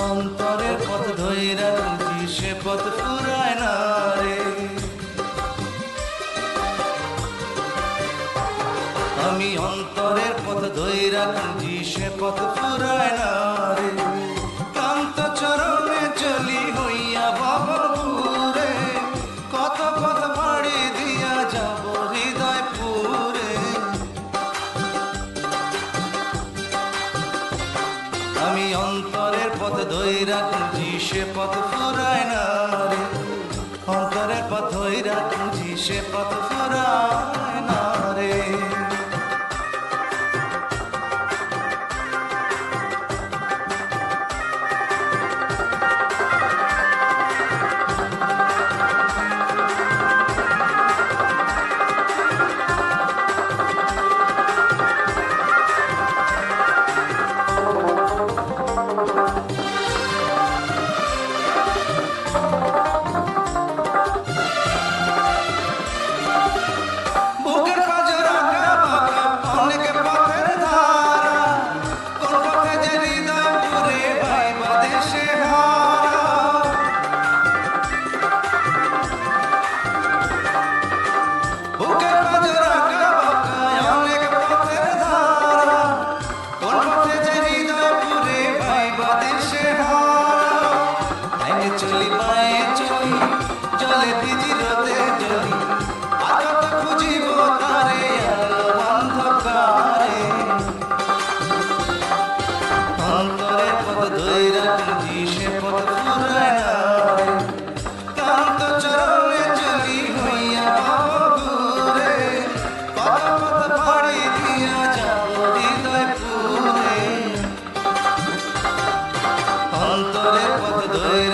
অন্তরের পথ ধইরা খুঁজি সে পথ ফুরায় না রে। আমি অন্তরের পথ ধইরা খুঁজি সে পথ ফুরায় না রে। ক্লান্ত চরণে চলি হইয়া ভবপুরে, কত পথ পাড়ি দিয়া যাব হৃদয়পুরে। আমি অন্তরের পথ ধইরা খুঁজি সে পথ ফুরায় না রে। অন্তরের পথ ধইরা খুঁজি সে পথ ফুরায় না রে। চলি পায়ে চলি জলে ভিজি রোদে জলি, আজ খুঁজিব তারে আলো অন্ধকারে। অন্তরের পথ ধইরা খুঁজি সে পথ ফুরায় না রে। ক্লান্ত চরণে চলি হইয়া ভবঘুরে, কত পথ পাড়ি দিয়া যাব হৃদয়পুরে। অন্তরের পথ ধইরা